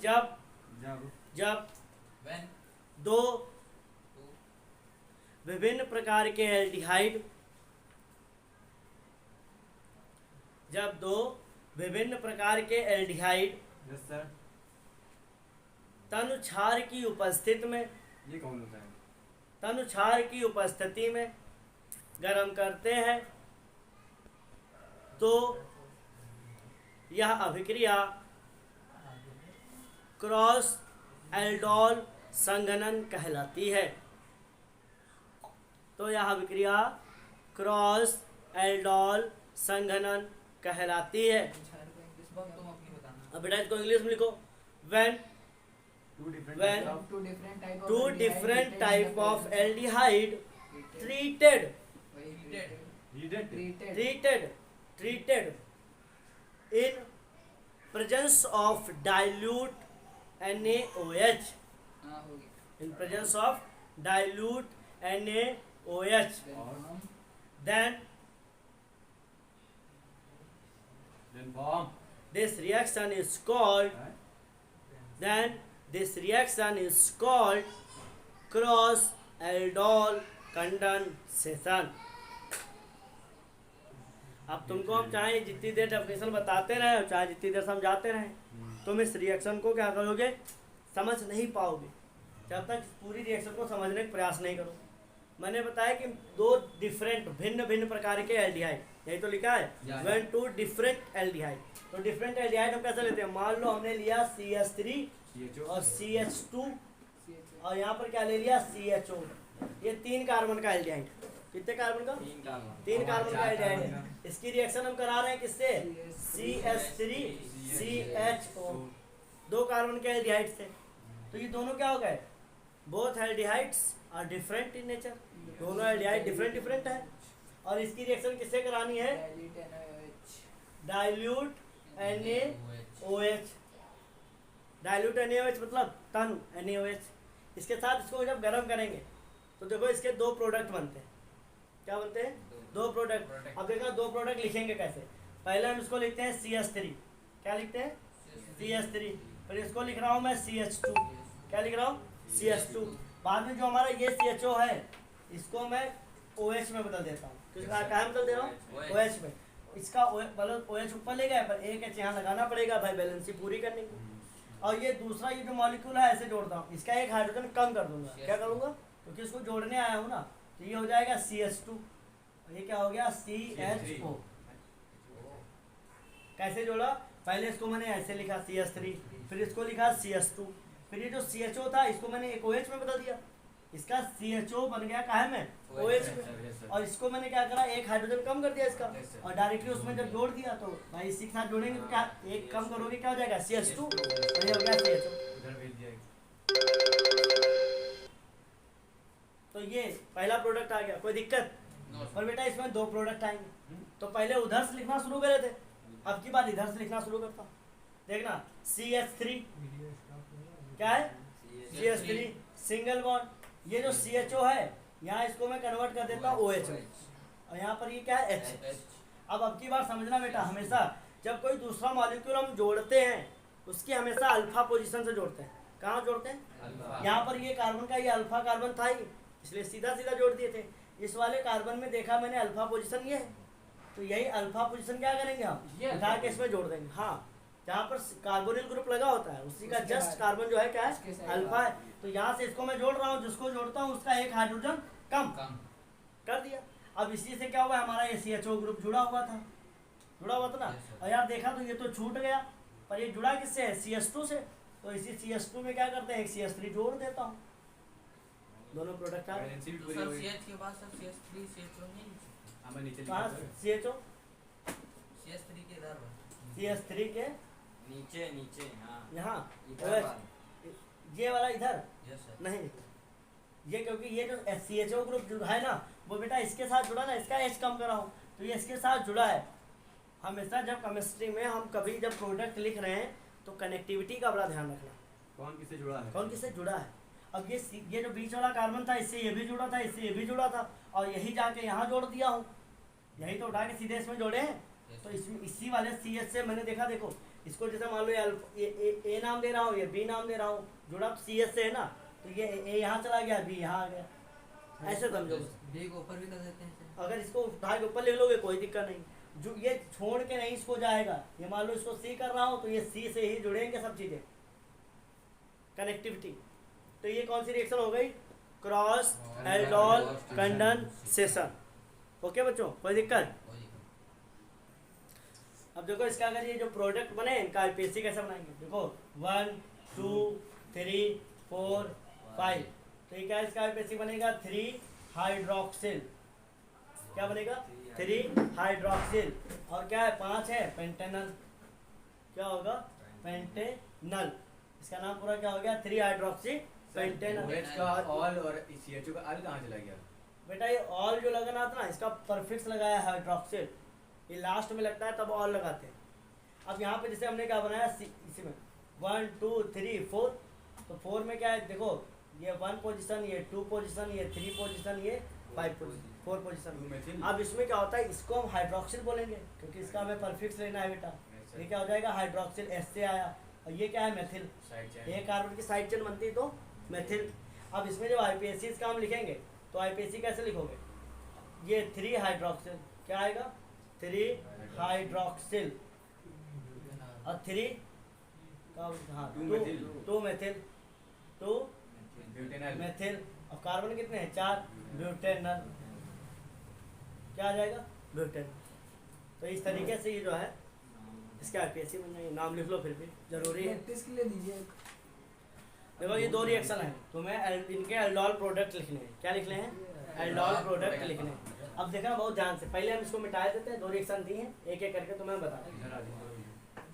जब जब when दो two विभिन्न प्रकार के एल्डिहाइड जब दो विभिन्न प्रकार के एल्डिहाइड यस सर। तनुछार की उपस्थिति में ये कौन होता है? तनुछार की उपस्थिति में गर्म करते हैं तो यह अभिक्रिया क्रॉस एल्डोल संघनन कहलाती है। तो यह अभिक्रिया क्रॉस एल्डोल संघनन कहलाती है। तुम अपनी बताना। अब बेटा इसको इंग्लिश में लिखो। When When two different type of aldehyde treated in presence of dilute NaOH, हाँ हो गया। in presence of dilute NaOH, then bomb this reaction is called cross aldol condensation। अब तुमको हम चाहे जितनी देर डेफिनेशन बताते रहे और चाहे जितनी देर समझाते रहे, तुम इस रिएक्शन को क्या करोगे, समझ नहीं पाओगे जब तक पूरी रिएक्शन को समझने का प्रयास नहीं करो। मैंने बताया कि दो डिफरेंट भिन्न भिन्न प्रकार के एल्डिहाइड, यही तो लिखा है व्हेन टू डिफरेंट एल्डिहाइड। तो डिफरेंट एल्डिहाइड हम कैसे लेते हैं, मान लो हमने लिया CH3 और CH2 और यहाँ पर क्या ले लिया CHO, ये 3 कार्बन का एल्डिहाइड। कितने कार्बन का? 3 कार्बन का एल्डिहाइड है। इसकी रिएक्शन हम करा रहे हैं किससे, CH3 CHO, 2 कार्बन के एल्डिहाइड से। तो ये दोनों क्या हो गए, both aldehydes are different in nature, दोनों एल्डिहाइड डिफरेंट है। और इसकी रिएक्शन किससे करानी है, डाइल्यूट NaOH। डाइल्यूट NaOH मतलब तनु NaOH। इसके साथ इसको जब गर्म करेंगे तो देखो इसके 2 प्रोडक्ट बनते हैं। क्या बनते हैं, 2 प्रोडक्ट। अब देखो 2 प्रोडक्ट लिखेंगे कैसे, पहले हम इसको लिखते हैं CH3। क्या लिखते हैं, CH3। फिर इसको लिख रहा हूँ मैं CH2। क्या लिख रहा हूँ, CH2। बाद में जो हमारा ये CHO है इसको मैं OH में बदल देता हूँ। किसका क्या बदल दे रहा हूँ, OH में। इसका मतलब OH ऊपर ले गया, पर एक H यहाँ लगाना पड़ेगा भाई बैलेंसी पूरी करने की। और ये दूसरा ये जो मॉलिक्यूल है ऐसे जोड़ता हूँ, इसका एक हाइड्रोजन कम कर दूंगा। क्या करूँगा, क्योंकि इसको जोड़ने आया हूँ ना, तो ये हो जाएगा CH2 और ये क्या हो गया CHO। कैसे जोड़ा, पहले इसको मैंने ऐसे लिखा CH3, फिर इसको लिखा CH2, फिर ये जो CHO था इसको मैंने एक OH में बदल दिया, इसका CHO बन गया काहे में, OH में। और इसको मैंने क्या करा, एक हाइड्रोजन कम कर दिया इसका, और डायरेक्टली उसमें जब जोड़ दिया तो भाई इसी के साथ जोड़ेंगे तो क्या एक कम करोगे क्या हो जाएगा CH2, और ये हो गया CHO। तो ये पहला प्रोडक्ट आ गया, कोई दिक्कत। और बेटा इसमें 2 प्रोडक्ट आएंगे, तो पहले उधर से लिखना शुरू करे थे, अब की बात इधर से लिखना शुरू करता। देखना CH3 क्या है, CH3 सिंगल बॉन्ड। ये जो CHO है यहाँ इसको मैं कन्वर्ट कर देता हूँ OH में, और यहाँ पर ये क्या है H। अब की बार समझना बेटा, हमेशा जब कोई दूसरा मॉलिक्यूल हम जोड़ते हैं उसकी हमेशा अल्फा पोजीशन से जोड़ते हैं। कहाँ जोड़ते हैं, यहाँ पर ये कार्बन का ये अल्फा कार्बन था ही, इसलिए सीधा सीधा जोड़ दिए थे। इस वाले कार्बन में देखा मैंने अल्फा पोजीशन ये है, तो यही अल्फा पोजीशन क्या करेंगे हम उठा के इसमें जोड़ देंगे। हाँ, जहाँ पर कार्बोनिल ग्रुप लगा होता है उसी का जस्ट कार्बन जो है क्या है, अल्फा है। तो यहाँ से इसको मैं जोड़ रहा हूँ, जिसको जोड़ता हूँ उसका एक हाइड्रोजन कम कर दिया। अब इसी से क्या हुआ, हमारा ये CHO ग्रुप जुड़ा हुआ था ना। और यार देखा तो ये तो छूट गया, पर ये जुड़ा किससे है, CH2 से। तो इसी CH2 में क्या करते हैं, एक CH3 जोड़ देता हूँ, दोनों प्रोडक्ट आ गए। CH के बाद सब CH3 CHO नहीं, कहाँ CHO, CH3 के इधर CH3 के नीचे हाँ यहाँ इधर ये वाला इधर यस सर। नहीं, ये क्योंकि ये जो CHO ग्रुप जो है ना वो बेटा इसके साथ जुड़ा ना, इसका H कम करा हूँ तो ये इसके साथ जुड़ा है। हमेशा जब केमिस्ट्री में हम कभी जब प्रोडक्ट लिख रहे हैं तो कनेक्टिविटी का बड़ा ध्यान रखना, कौन किससे जुड़ा है, कौन किससे जुड़ा है। अब ये जो बीच वाला कार्बन था इससे ये भी जुड़ा था, इससे ये भी जुड़ा था, और यही जाके यहाँ जोड़ दिया हूँ, यही तो उठा के सीधे इसमें जोड़े हैं। तो इसमें इसी वाले CH से मैंने देखा, देखो इसको जैसे मान लो ए नाम दे रहा हूँ, ये बी नाम दे रहा हूँ, जुड़ा सी एस से है ना, तो ये ए यहाँ चला गया, बी यहाँ आ गया, ऐसे समझो। बी को ऊपर भी कर देते हैं। अगर इसको उठा के ऊपर लिख लोगे कोई दिक्कत नहीं, जो ये छोड़ के नहीं इसको जाएगा, ये मान लो इसको सी कर रहा हूँ तो ये सी से ही जुड़ेंगे सब चीजें, कनेक्टिविटी। तो ये कौन सी रिएक्शन हो गई? Cross aldol condensation. ओके बच्चों, कोई दिक्कत? अब देखो इसका अगर ये जो प्रोडक्ट बने इनका आईपीएससी कैसे बनाएंगे, देखो 1 2 3 4 5, तो ये क्या इसका आईपीएससी बनेगा 3 हाइड्रोक्सिल, क्या बनेगा 3 हाइड्रोक्सिल, और क्या है 5 है पेंटेनल, क्या होगा पेंटेनल, इसका नाम पूरा क्या हो गया 3 हाइड्रोक्सी पेंटेनल। OH का ऑल और CHO का अल कहाँ चला गया? बेटा ये ऑल जो लगाना था ना, इसका परफिक्स लगाया हाइड्रोक्सिल, ये लास्ट में लगता है तब ऑल लगाते हैं। अब यहाँ पे जैसे हमने क्या बनाया इसी में 1 2 3 4, तो 4 में क्या है देखो, ये 1 पोजीशन, ये 2 पोजीशन, ये 3 पोजीशन, ये 5 पोजीशन, 4 पोजीशन। अब इसमें क्या होता है, इसको हम हाइड्रोक्सिल बोलेंगे क्योंकि इसका हमें परफिक्स लेना है बेटा। ये क्या हो जाएगा हाइड्रोक्सिल, एस से आया, और ये क्या है मेथिल, ये कार्बन की साइड चेन बनती है तो मेथिल। अब इसमें जब आईपीएससी का हम लिखेंगे तो आईपीएससी कैसे लिखोगे, ये 3 हाइड्रोक्सिल, क्या आएगा 3 हाइड्रोक्सिल, और 3 हाँ 2 मेथिल, 2 मेथिल, और कार्बन कितने हैं 4 ब्यूटेनल, क्या आ जाएगा ब्यूटेन। तो इस तरीके से ये जो है इसका आईपीएससी बन जाएगी। नाम लिख लो फिर भी जरूरी है। प्रैक्टिस के लिए दीजिए। देखो ये 2 रिएक्शन है, तुम्हें इनके एल्डोल प्रोडक्ट लिखने हैं, क्या लिखने हैं एल्डोल प्रोडक्ट लिखने हैं। अब देखना बहुत ध्यान से, पहले हम इसको मिटा देते हैं, 2 रिएक्शन दी हैं, एक एक करके तुम्हें बता।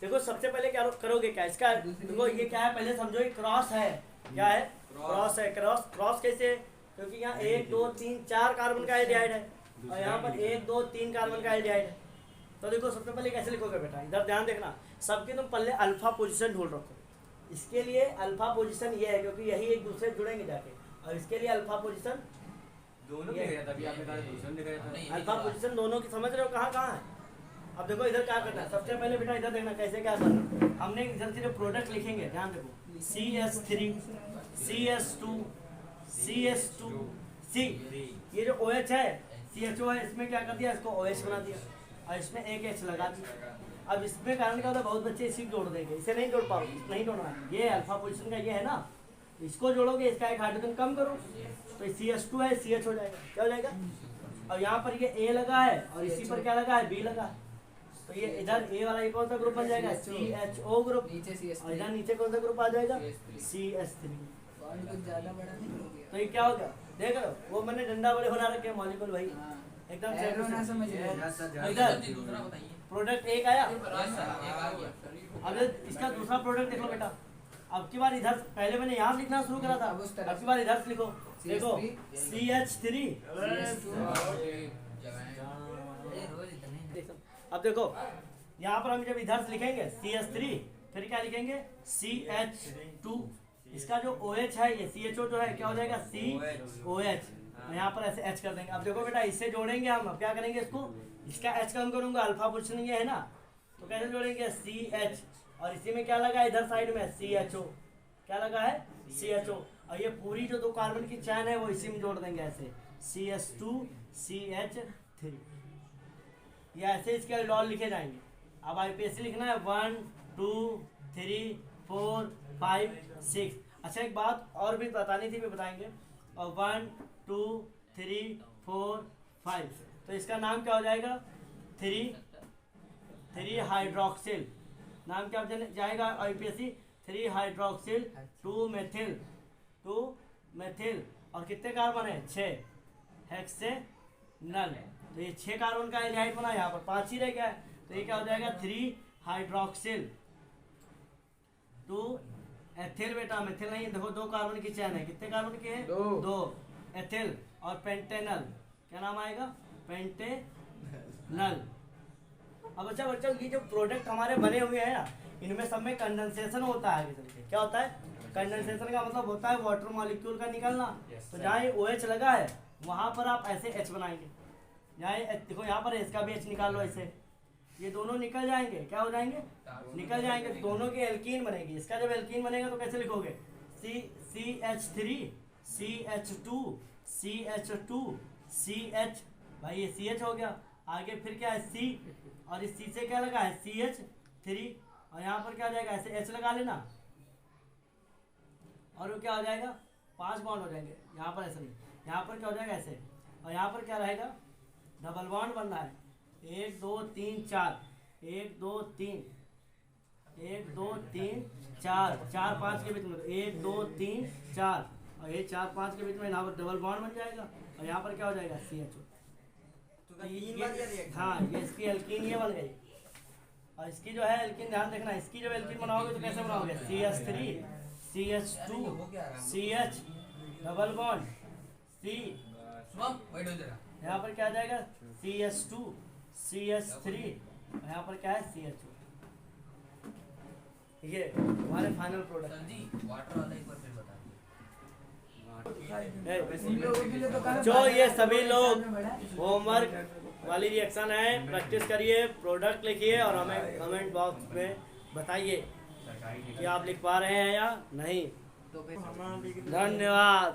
देखो सबसे पहले क्या करोगे, क्या इसका देखो ये क्या है, पहले समझो ये क्रॉस है, क्या है क्रॉस है। क्रॉस कैसे, क्योंकि यहाँ 1 2 3 4 कार्बन का एल्डिहाइड है, और यहाँ पर 1 2 3 कार्बन का एल्डिहाइड है। तो देखो सबसे पहले कैसे लिखोगे बेटा, इधर ध्यान देखना, सबके तुम पहले अल्फा पोजीशन ढूंढ रखो। इसके लिए अल्फा पोजीशन ये है क्योंकि यही एक दूसरे जुड़ेंगे जाके, और इसके लिए अल्फा पोजीशन दोनों लिखा जाता, अभी आपने कहा दूसरा लिखा जाता। अल्फा पोजीशन दोनों की समझ रहे हो कहाँ कहाँ है। अब देखो इधर क्या करना है, सबसे पहले बेटा इधर देखना कैसे क्या करना। हमने इधर से जो प्रोडक्ट लिखेंगे ध्यान देखो, CS3 CS2 CS2 C, ये जो OH है CHO है, इसमें क्या कर दिया, इसको OH बना दिया, और इसमें एक H लगा दिया। अब इसमें कारण क्या होता है, बहुत बच्चे इसी जोड़ देंगे, इसे नहीं जोड़ पाओ, नहीं जोड़ना है, ये अल्फा पोजीशन का ये है ना, इसको जोड़ोगे, इसका एक हाइड्रोजन कम करो तो CS2 है CH हो जाएगा, क्या हो जाएगा। और यहाँ पर ये A लगा है, और इसी पर क्या लगा है B लगा है, तो ये इधर A वाला ये कौन सा ग्रुप बन जाएगा CHO ग्रुप, और इधर नीचे कौन सा ग्रुप आ जाएगा CS3। कुछ ज्यादा बड़ा नहीं हो गया। तो ये क्या हो गया, देख लो वो मैंने डंडा बड़े बना रखे मॉलिक्यूल भाई, एकदम एरो ना समझिए। इधर दूसरा बताइए। प्रोडक्ट एक आया, एक आ गया। अब इसका दूसरा प्रोडक्ट देख लो बेटा। अब की बार इधर, पहले मैंने यहाँ लिखना शुरू करा था, अब उस तरफ अब की बार इधर से लिखो, देखो CH3। अब देखो यहाँ पर हम जब इधर से लिखेंगे CH3, फिर क्या लिखेंगे CH2, इसका जो OH है ये CHO जो है क्या हो जाएगा COH, यहाँ पर ऐसे H कर देंगे। अब देखो बेटा इससे जोड़ेंगे हम, अब क्या करेंगे इसको, इसका H कम करूंगा, अल्फा पोजीशन ये है ना, तो कैसे जोड़ेंगे CH, और इसी में क्या लगा है इधर साइड में CHO, क्या लगा है CHO, और ये पूरी जो 2 कार्बन की चैन है वो इसी में जोड़ देंगे ऐसे CH2 CH3, ये ऐसे इसके एल्डोल लिखे जाएंगे। अब आईपीएससी लिखना है 1 2 3 4 5 6। अच्छा एक बात और भी बतानी थी, भी बताएंगे, और 1 2 3 4 5, तो इसका नाम क्या हो जाएगा 3 हाइड्रोक्सिल, नाम क्या हो जाएगा आईपीएससी 3 हाइड्रोक्सिल 2 मेथिल, और कितने कार्बन है 6 हेक्सेनल, तो ये 6 कार्बन का एल्डिहाइड बना, यहाँ पर 5 ही रह गया है, तो ये क्या हो जाएगा 3 हाइड्रोक्सिल 2 एथिल, बेटा मेथिल नहीं, देखो 2 कार्बन की चैन है, कितने कार्बन के हैं 2 एथिल, और पेंटेनल, क्या नाम आएगा पेंटेनल। अब अच्छा बच्चों ये जो प्रोडक्ट हमारे बने हुए हैं ना, इनमें सब में कंडेंसेशन होता है, क्या होता है कंडेंसेशन का मतलब होता है वाटर मॉलिक्यूल का निकलना। तो जहाँ ये OH लगा है वहाँ पर आप ऐसे H बनाएंगे, यहाँ देखो यहाँ पर इसका भी H निकाल लो ऐसे, ये दोनों निकल जाएंगे, क्या हो जाएंगे, निकल जाएंगे, तो दोनों की एल्कीन बनेगी। इसका जब एल्कीन बनेगा तो कैसे लिखोगे, CH3 CH2 CH2 CH, भाई ये CH हो गया। आगे फिर क्या है C, और इस C से क्या लगा है CH3, और यहाँ पर क्या हो जाएगा, ऐसे H लगा लेना, और वो क्या हो जाएगा, 5 बॉन्ड हो जाएंगे। यहाँ पर ऐसा नहीं, यहाँ पर क्या हो जाएगा ऐसे, और यहाँ पर क्या रहेगा, डबल बॉन्ड बन रहा है, 1 2 3 4, 1 2 3 1 2 3 4, 4 5 के बीच में 1 2 3 4, और ये 4 5 के बीच में यहाँ पर डबल बॉन्ड बन जाएगा, और यहाँ पर क्या हो जाएगा CH। हाँ, ये इसकी एल्कीन ये बन गई। और इसकी जो है एल्कीन, ध्यान देखना, इसकी जब एल्कीन बनाओगे तो कैसे बनाओगे, CH3 CH2 CH double bond C, यहाँ पर क्या आ जाएगा CH2 CH3, यहाँ पर क्या है CH। ये हमारे फाइनल प्रोडक्ट। सर जी वाटर वाला एक बार फिर बता उन लोगों के लिए तो कहा जो ये सभी लोग बड़ा है। होमवर्क वाली रिएक्शन है, प्रैक्टिस करिए, प्रोडक्ट लिखिए और हमें कमेंट बॉक्स में बताइए कि आप लिख पा रहे हैं या नहीं। तो फिर धन्यवाद।